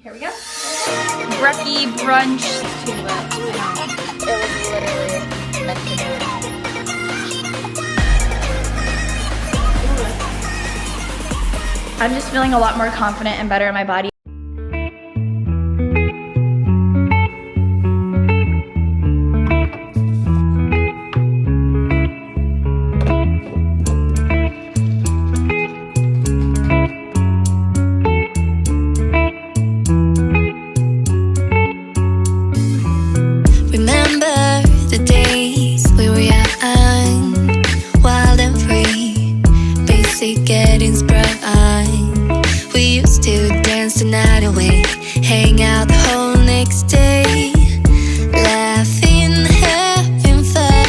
Here we go. Brekkie brunch. It was literally meant to be. I'm just feeling a lot more confident and better in my body. Getting sprung. We used to dance the night away, hang out the whole next day, laughing, having fun.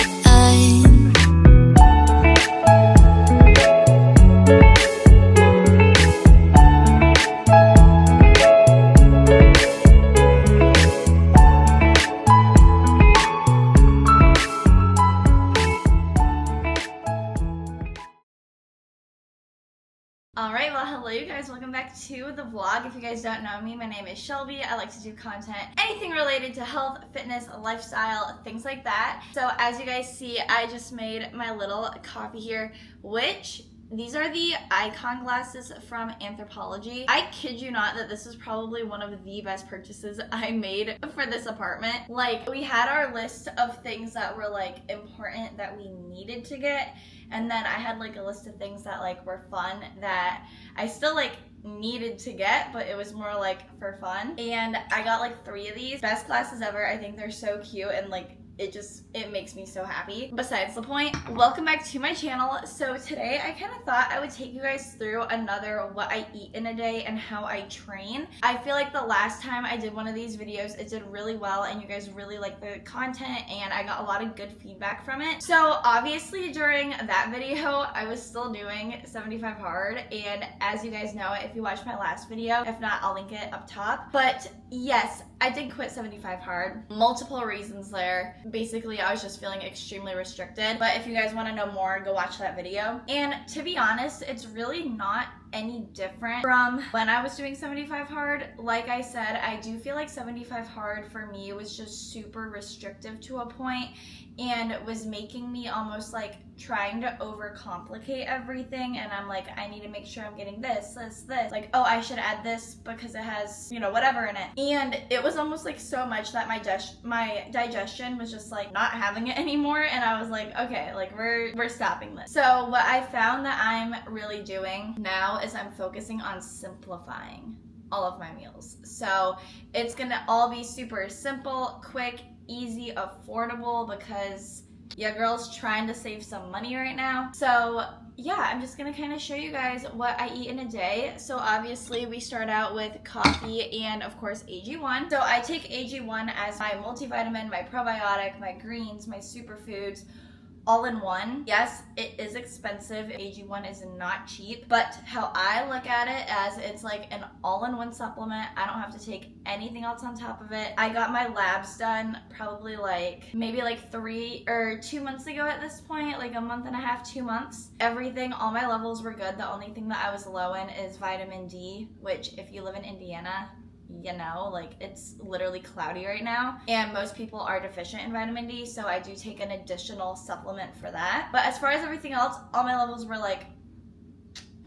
Alright, well hello you guys, welcome back to the vlog. If you guys don't know me, my name is Shelby. I like to do content, anything related to health, fitness, lifestyle, things like that. So as you guys see, I just made my little coffee here, which these are the icon glasses from Anthropologie. I kid you not that this is probably one of the best purchases I made for this apartment. Like, we had our list of things that were like important that we needed to get, and then I had like a list of things that like were fun that I still like needed to get, but it was more like for fun. And I got like 3 of these. Best glasses ever. I think they're so cute and like it makes me so happy. Besides the point, welcome back to my channel. So today I kind of thought I would take you guys through another what I eat in a day and how I train. I feel like the last time I did one of these videos, it did really well and you guys really liked the content and I got a lot of good feedback from it. So obviously during that video, I was still doing 75 hard, and as you guys know, if you watched my last video, if not, I'll link it up top. But yes, I did quit 75 hard. Multiple reasons there. Basically, I was just feeling extremely restricted. But if you guys want to know more, go watch that video. And to be honest, it's really not any different from when I was doing 75 hard. Like I said, I do feel like 75 hard for me was just super restrictive to a point and was making me almost like trying to overcomplicate everything. And I'm like, I need to make sure I'm getting this. Like, oh, I should add this because it has, you know, whatever in it. And it was almost like so much that my digestion was just like not having it anymore. And I was like, okay, like we're stopping this. So what I found that I'm really doing now is I'm focusing on simplifying all of my meals. So it's gonna all be super simple, quick, easy, affordable, because your girl's trying to save some money right now. So yeah, I'm just gonna kind of show you guys what I eat in a day. So obviously we start out with coffee and of course AG1. So I take AG1 as my multivitamin, my probiotic, my greens, my superfoods, all in one. Yes, it is expensive. AG1 is not cheap, but how I look at it as it's like an all-in-one supplement. I don't have to take anything else on top of it. I got my labs done probably like maybe like 3 or 2 months ago at this point, like a month and a half, 2 months. Everything, all my levels were good. The only thing that I was low in is vitamin D, which if you live in Indiana, you know, like it's literally cloudy right now and most people are deficient in vitamin D, so I do take an additional supplement for that. But as far as everything else, all my levels were like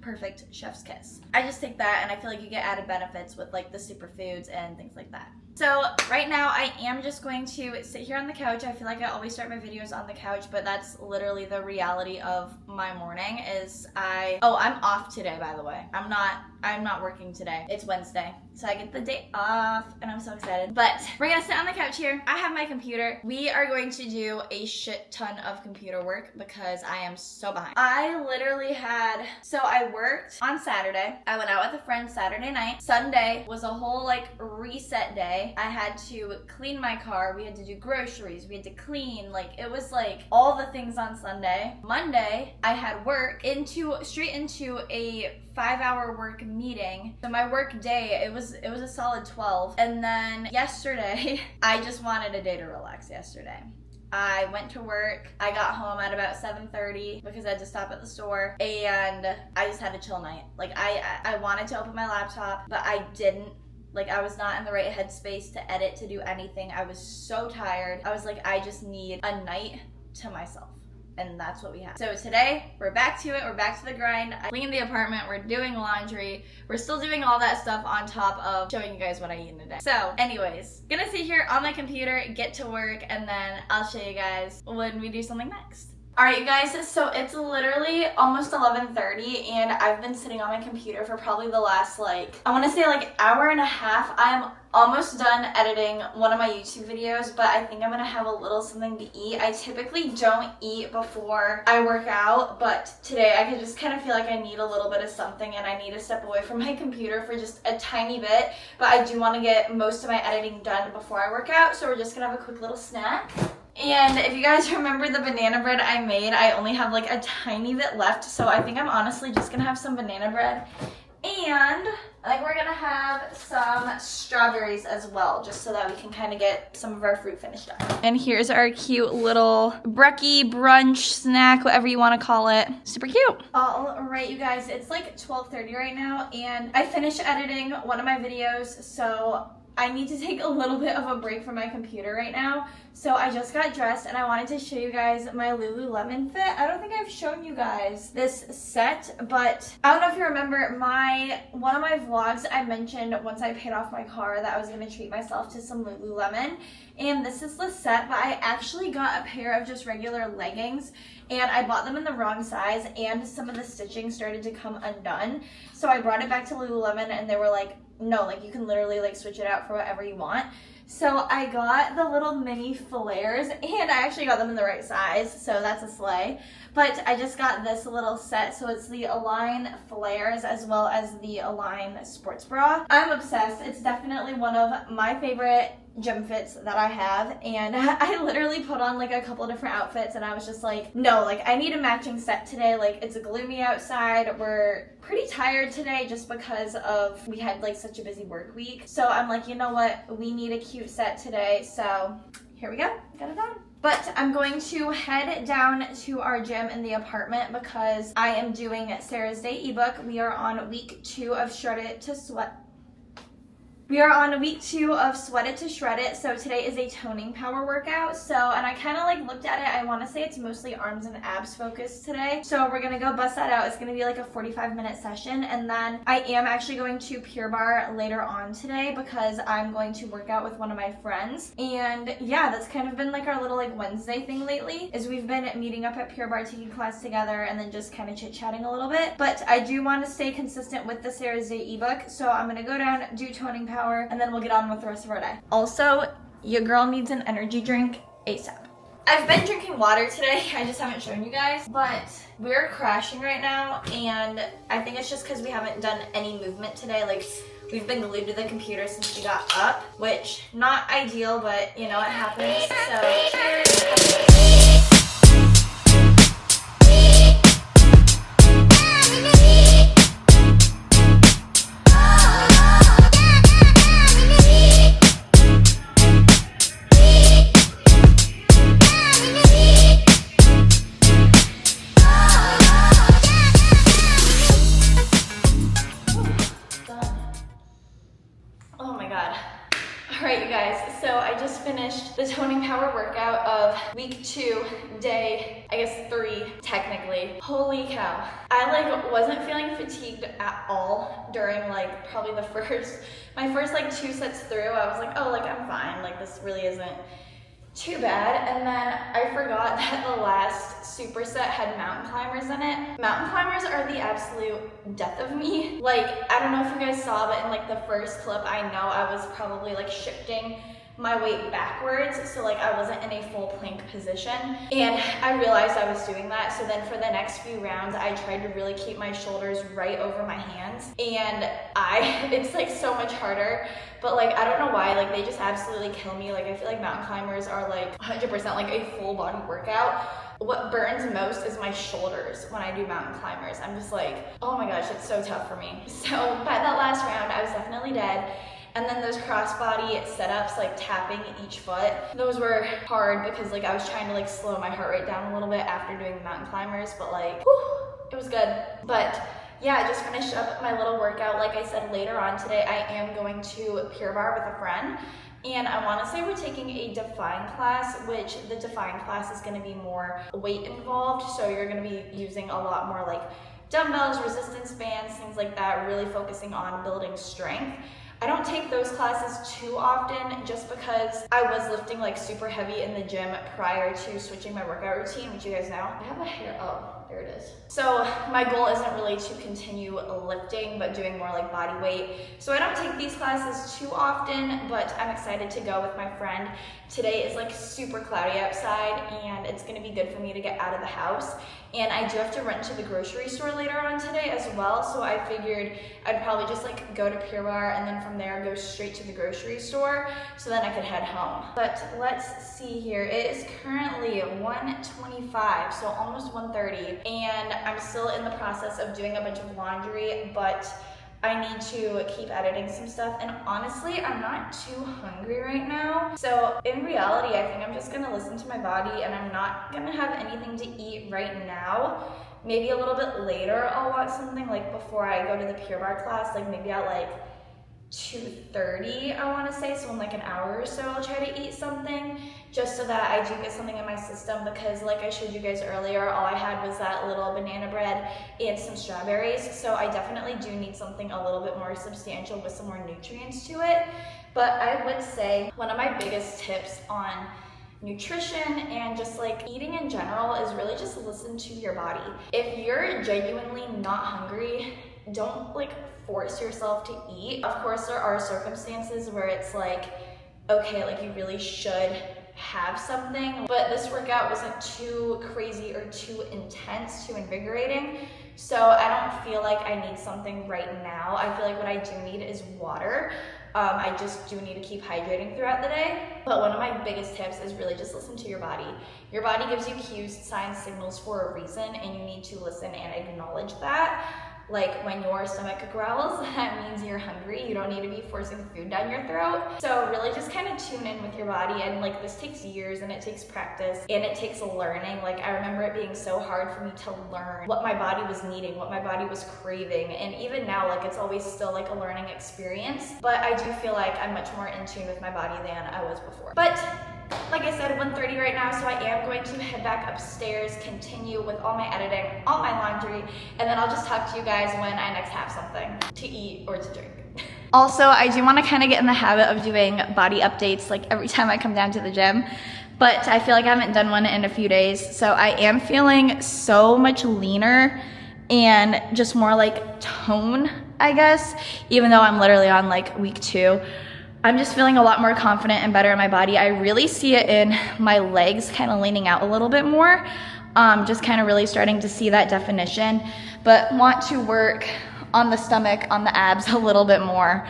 perfect, chef's kiss. I just take that and I feel like you get added benefits with like the superfoods and things like that. So right now I am just going to sit here on the couch. I feel like I always start my videos on the couch, but that's literally the reality of my morning is I'm off today, by the way. I'm not working today. It's Wednesday, so I get the day off and I'm so excited. But we're gonna sit on the couch here. I have my computer. We are going to do a shit ton of computer work because I am so behind. I literally so I worked on Saturday. I went out with a friend Saturday night. Sunday was a whole like reset day. I had to clean my car. We had to do groceries. We had to clean. Like, it was like all the things on Sunday. Monday, I had work straight into a 5-hour work meeting. So my work day, it was a solid 12. And then yesterday, I just wanted a day to relax yesterday. I went to work. I got home at about 7:30 because I had to stop at the store, and I just had a chill night. Like, I wanted to open my laptop, but I didn't Like, I was not in the right headspace to edit, to do anything. I was so tired. I was like, I just need a night to myself. And that's what we have. So today, we're back to it. We're back to the grind. I cleaned the apartment. We're doing laundry. We're still doing all that stuff on top of showing you guys what I eat in a day. So anyways, gonna sit here on my computer, get to work, and then I'll show you guys when we do something next. Alright you guys, so it's literally almost 11:30 and I've been sitting on my computer for probably the last I want to say hour and a half. I'm almost done editing one of my YouTube videos, but I think I'm gonna have a little something to eat. I typically don't eat before I work out, but today I can just kind of feel like I need a little bit of something and I need to step away from my computer for just a tiny bit, but I do want to get most of my editing done before I work out, so we're just gonna have a quick little snack. And if you guys remember the banana bread I made, I only have a tiny bit left, so I think I'm honestly just gonna have some banana bread. And I think we're gonna have some strawberries as well, just so that we can kind of get some of our fruit finished up. And here's our cute little brekkie brunch snack, whatever you want to call it. Super cute. All right, you guys, it's 12:30 right now, and I finished editing one of my videos, so I need to take a little bit of a break from my computer right now. So I just got dressed and I wanted to show you guys my Lululemon fit. I don't think I've shown you guys this set, but I don't know if you remember one of my vlogs I mentioned once I paid off my car that I was gonna treat myself to some Lululemon. And this is the set, but I actually got a pair of just regular leggings and I bought them in the wrong size and some of the stitching started to come undone. So I brought it back to Lululemon and they were like, no, you can literally switch it out for whatever you want. So I got the little mini flares and I actually got them in the right size, so that's a slay. But I just got this little set, so it's the Align flares as well as the Align sports bra. I'm obsessed. It's definitely one of my favorite gym fits that I have, and I literally put on a couple different outfits and I was just like, no, I need a matching set today. It's gloomy outside. We're pretty tired today just because of we had such a busy work week. So I'm like, you know what? We need a cute set today. So here we go. Got it on. But I'm going to head down to our gym in the apartment because I am doing Sarah's Day ebook. We are on week 2 of Shred It to Sweat. We are on week 2 of Sweat It to Shred It, so today is a toning power workout. And I kind of looked at it. I want to say it's mostly arms and abs focused today. So we're going to go bust that out. It's going to be a 45-minute session. And then I am actually going to Pure Barre later on today because I'm going to work out with one of my friends. And yeah, that's kind of been our little Wednesday thing lately, is we've been meeting up at Pure Barre, taking class together, and then just kind of chit-chatting a little bit. But I do want to stay consistent with the Sarah's Day ebook. So I'm going to go down, do toning power, and then we'll get on with the rest of our day. Also, your girl needs an energy drink ASAP. I've been drinking water today. I just haven't shown you guys, but we're crashing right now, and I think it's just because we haven't done any movement today. We've been glued to the computer since we got up, which not ideal, but you know, it happens. So cheers. Alright you guys, so I just finished the toning power workout of week 2, day, I guess 3 technically. Holy cow. I wasn't feeling fatigued at all during probably my first 2 sets through. I was like, oh, I'm fine, this really isn't too bad. And then I forgot that the last superset had mountain climbers in it. Mountain climbers are the absolute death of me. I don't know if you guys saw, but in the first clip, I know I was probably shifting my weight backwards, so I wasn't in a full plank position, and I realized I was doing that. So then for the next few rounds I tried to really keep my shoulders right over my hands, and it's so much harder, but I don't know why, they just absolutely kill me. I feel mountain climbers are 100% a full body workout. What burns most is my shoulders when I do mountain climbers. I'm just oh my gosh, it's so tough for me. So by that last round I was definitely dead. And then those crossbody setups, tapping each foot, those were hard because I was trying to slow my heart rate down a little bit after doing the mountain climbers, but whew, it was good. But yeah, I just finished up my little workout. Like I said, later on today, I am going to Pure Barre with a friend. And I want to say we're taking a Define class, which the Define class is going to be more weight involved. So you're going to be using a lot more like dumbbells, resistance bands, things like that, really focusing on building strength. I don't take those classes too often just because I was lifting like super heavy in the gym prior to switching my workout routine, which you guys know. I have a hair, oh, there it is. So my goal isn't really to continue lifting, but doing more like body weight. So I don't take these classes too often, but I'm excited to go with my friend. Today is like super cloudy outside and it's gonna be good for me to get out of the house. And I do have to run to the grocery store later on today as well. So I figured I'd probably just like go to Pure Barre and then from there go straight to the grocery store so then I could head home. But let's see here. It is currently 1:25, so almost 1:30. And I'm still in the process of doing a bunch of laundry, but I need to keep editing some stuff, and honestly, I'm not too hungry right now. So in reality, I think I'm just gonna listen to my body and I'm not gonna have anything to eat right now. Maybe a little bit later I'll want something like before I go to the Pure Barre class, like maybe at like 2:30, I wanna say, so in like an hour or so I'll try to eat something just so that I do get something in my system, because like I showed you guys earlier, all I had was that little banana bread and some strawberries, so I definitely do need something a little bit more substantial with some more nutrients to it. But I would say one of my biggest tips on nutrition and just like eating in general is really just listen to your body. If you're genuinely not hungry, don't like force yourself to eat. Of course, there are circumstances where it's like, okay, like you really should have something, but this workout wasn't too crazy or too intense, too invigorating. So I don't feel like I need something right now. I feel like what I do need is water. I just do need to keep hydrating throughout the day. But one of my biggest tips is really just listen to your body. Your body gives you cues, signs, signals for a reason, and you need to listen and acknowledge that. Like when your stomach growls, that means you're hungry. You don't need to be forcing food down your throat. So really just kind of tune in with your body, and like this takes years and it takes practice and it takes learning. Like I remember it being so hard for me to learn what my body was needing, what my body was craving. And even now, like it's always still like a learning experience, but I do feel like I'm much more in tune with my body than I was before. But like I said, 1:30 right now, so I am going to head back upstairs, continue with all my editing, all my laundry, and then I'll just talk to you guys when I next have something to eat or to drink. Also, I do want to kind of get in the habit of doing body updates like every time I come down to the gym, but I feel like I haven't done one in a few days, so I am feeling so much leaner and just more like tone, I guess, even though I'm literally on like week 2. I'm just feeling a lot more confident and better in my body. I really see it in my legs kind of leaning out a little bit more, just kind of really starting to see that definition, but want to work on the stomach, on the abs a little bit more.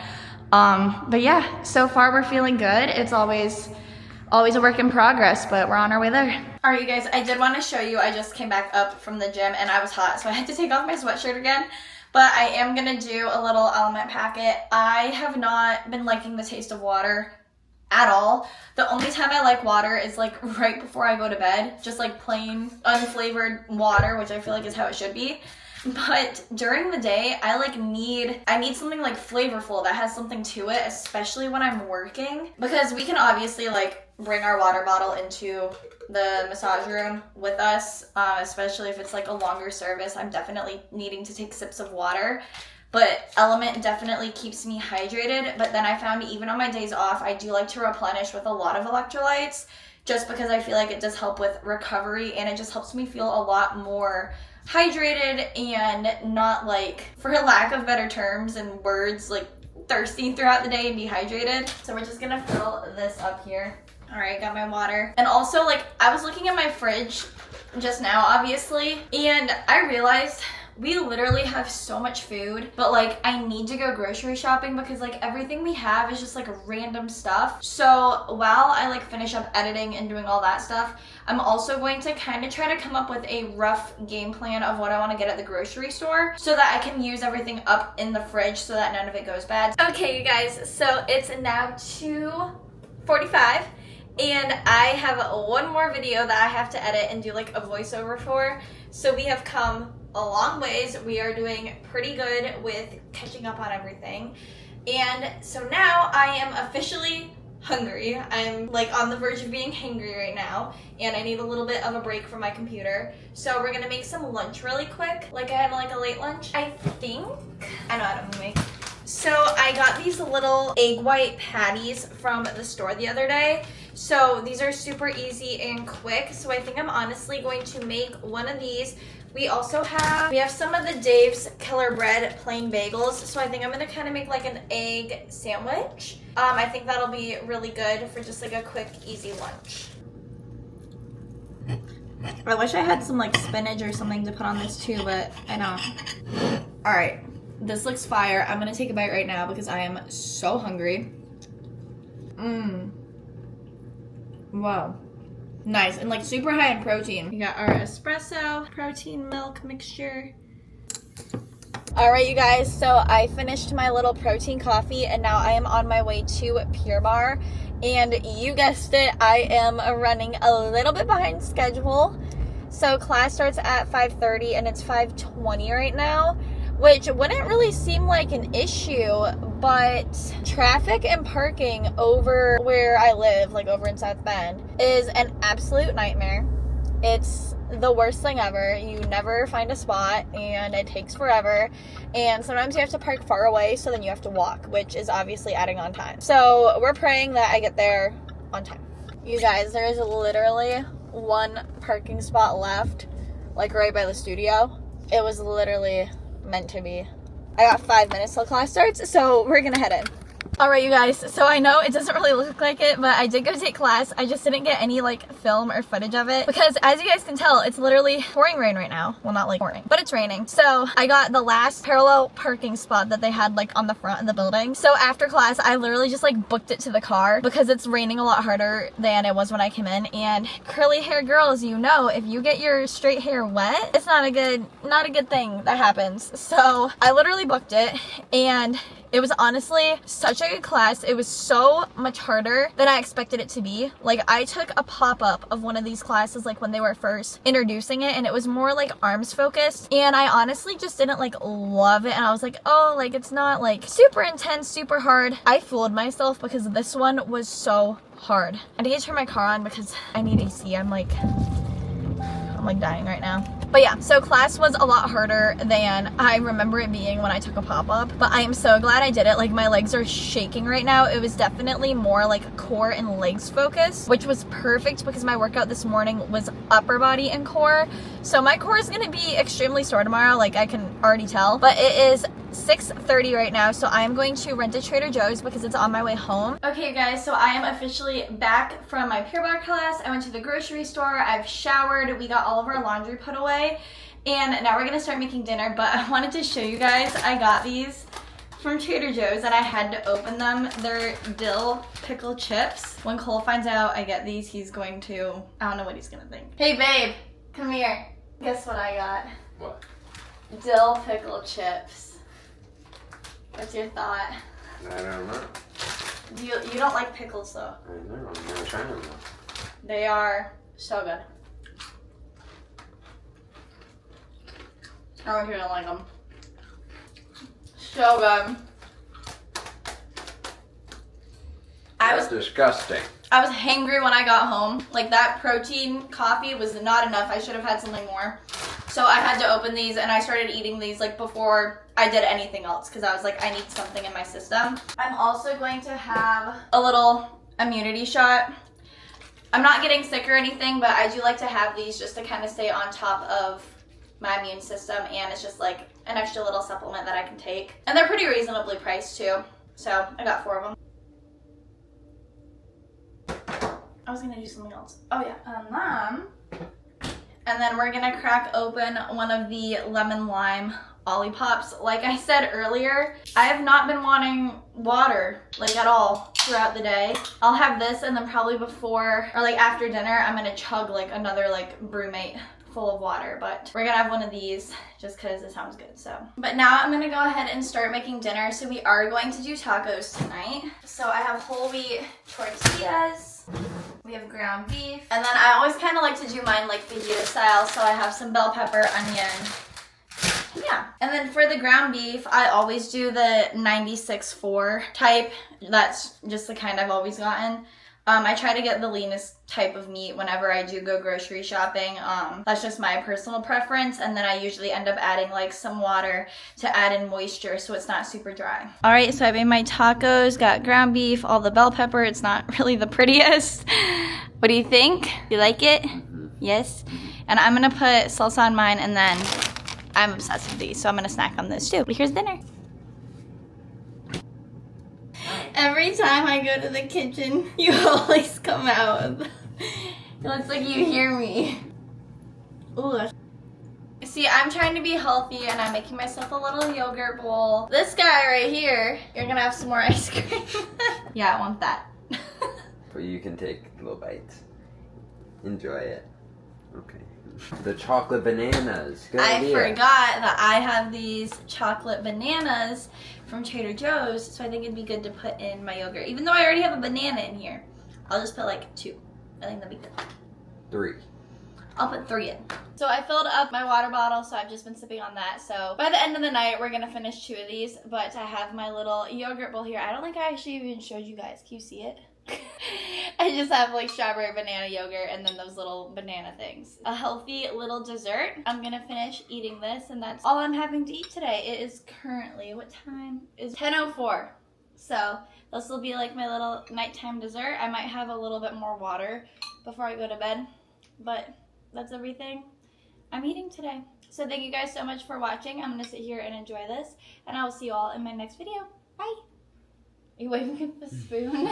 But yeah, so far we're feeling good. It's always a work in progress, but we're on our way there. All right, you guys, I did want to show you, I just came back up from the gym and I was hot, so I had to take off my sweatshirt again. But I am gonna do a little element packet. I have not been liking the taste of water at all. The only time I like water is like right before I go to bed, just like plain unflavored water, which I feel like is how it should be. But during the day, I need something like flavorful that has something to it, especially when I'm working, because we can obviously like bring our water bottle into the massage room with us, especially if it's like a longer service. I'm definitely needing to take sips of water, but Element definitely keeps me hydrated. But then I found even on my days off, I do like to replenish with a lot of electrolytes, just because I feel like it does help with recovery and it just helps me feel a lot more hydrated and not, like, for lack of better terms and words, like thirsty throughout the day and dehydrated. So we're just gonna fill this up here. All right, got my water. And also, like, I was looking at my fridge just now, obviously, and I realized we literally have so much food, but like I need to go grocery shopping because like everything we have is just like random stuff. So while I like finish up editing and doing all that stuff, I'm also going to kind of try to come up with a rough game plan of what I want to get at the grocery store so that I can use everything up in the fridge so that none of it goes bad. Okay, you guys, so it's now 2:45. And I have one more video that I have to edit and do like a voiceover for. So we have come a long ways. We are doing pretty good with catching up on everything. And so now I am officially hungry. I'm like on the verge of being hangry right now, and I need a little bit of a break from my computer. So we're gonna make some lunch really quick. Like I had like a late lunch, I think. I know how to make. So I got these little egg white patties from the store the other day. So these are super easy and quick. So I think I'm honestly going to make one of these. We have some of the Dave's Killer Bread plain bagels. So I think I'm gonna kind of make like an egg sandwich. I think that'll be really good for just like a quick, easy lunch. I wish I had some like spinach or something to put on this too, but I don't. All right. This looks fire. I'm gonna take a bite right now because I am so hungry. Wow. Nice, and like super high in protein. We got our espresso, protein milk mixture. All right, you guys, so I finished my little protein coffee and now I am on my way to Pure Barre. And you guessed it, I am running a little bit behind schedule. So class starts at 5:30 and it's 5:20 right now, which wouldn't really seem like an issue, but traffic and parking over where I live, like over in South Bend, is an absolute nightmare. It's the worst thing ever. You never find a spot and it takes forever, and sometimes you have to park far away, so then you have to walk, which is obviously adding on time. So we're praying that I get there on time. You guys, there is literally one parking spot left, like right by the studio. It was literally meant to be. I got 5 minutes till class starts, so we're gonna head in. Alright, you guys, so I know it doesn't really look like it, but I did go take class. I just didn't get any like film or footage of it because, as you guys can tell, it's literally pouring rain right now. Well, not like pouring, but it's raining. So I got the last parallel parking spot that they had like on the front of the building. So after class, I literally just like booked it to the car because it's raining a lot harder than it was when I came in. And curly hair girls, you know, if you get your straight hair wet, it's not a good thing that happens. So I literally booked it, and it was honestly such a good class. It was so much harder than I expected it to be. Like, I took a pop-up of one of these classes like when they were first introducing it, and it was more like arms focused, and I honestly just didn't like love it. And I was like, oh, like it's not like super intense, super hard. I fooled myself because this one was so hard. I need to turn my car on because I need AC. I'm like dying right now. But yeah, so class was a lot harder than I remember it being when I took a pop-up, but I am so glad I did it. Like, my legs are shaking right now. It was definitely more like core and legs focused, which was perfect because my workout this morning was upper body and core. So my core is gonna be extremely sore tomorrow, like I can already tell. But it is 6:30 right now, so I'm going to rent a Trader Joe's because it's on my way home. Okay guys, so I am officially back from my Pure Barre class. I went to the grocery store, I've showered, we got all of our laundry put away, and now we're gonna start making dinner. But I wanted to show you guys, I got these from Trader Joe's and I had to open them. They're dill pickle chips. When Cole finds out I get these, he's going to, I don't know what he's gonna think. Hey babe, come here. Guess what I got? What? Dill pickle chips. What's your thought? I don't know. You don't like pickles though. I know, I'm never trying them. They are so good. I don't know if you don't like them. So good. That's disgusting. I was hangry when I got home. Like, that protein coffee was not enough. I should have had something more. So I had to open these, and I started eating these like before I did anything else because I was like, I need something in my system. I'm also going to have a little immunity shot. I'm not getting sick or anything, but I do like to have these just to kind of stay on top of my immune system, and it's just like an extra little supplement that I can take. And they're pretty reasonably priced too. So I got 4 of them. I was gonna do something else. Oh yeah, and then we're gonna crack open one of the lemon lime Ollipops. Like I said earlier, I have not been wanting water like at all throughout the day. I'll have this, and then probably before or like after dinner, I'm gonna chug like another like brewmate full of water, but we're gonna have one of these just because it sounds good. So, but now I'm gonna go ahead and start making dinner. So we are going to do tacos tonight. So I have whole wheat tortillas. We have ground beef, and then I always kind of like to do mine like fajita style. So I have some bell pepper, onion, Yeah. And then for the ground beef, I always do the 96.4 type. That's just the kind I've always gotten. I try to get the leanest type of meat whenever I do go grocery shopping. That's just my personal preference. And then I usually end up adding like some water to add in moisture so it's not super dry. All right, so I made my tacos, got ground beef, all the bell pepper. It's not really the prettiest. What do you think? You like it? Yes? And I'm gonna put salsa on mine, and then I'm obsessed with these, so I'm gonna snack on those too. But here's dinner. Every time I go to the kitchen, you always come out. It looks like you hear me. Ooh. See, I'm trying to be healthy and I'm making myself a little yogurt bowl. This guy right here, you're gonna have some more ice cream. Yeah, I want that. But you can take little bites. Enjoy it. Okay. The chocolate bananas. Good I idea. forgot that I have these chocolate bananas from Trader Joe's, so I think it'd be good to put in my yogurt. Even though I already have a banana in here, I'll just put like 2. I think that'd be good. 3. I'll put 3 in. So I filled up my water bottle, so I've just been sipping on that. So by the end of the night, we're gonna finish 2 of these, but I have my little yogurt bowl here. I don't think I actually even showed you guys. Can you see it? I just have like strawberry banana yogurt and then those little banana things. A healthy little dessert. I'm gonna finish eating this, and that's all I'm having to eat today. It is currently, what time is 10:04. So this will be like my little nighttime dessert. I might have a little bit more water before I go to bed, but that's everything I'm eating today. So thank you guys so much for watching. I'm gonna sit here and enjoy this, and I will see you all in my next video. Bye. Are you waving at the spoon?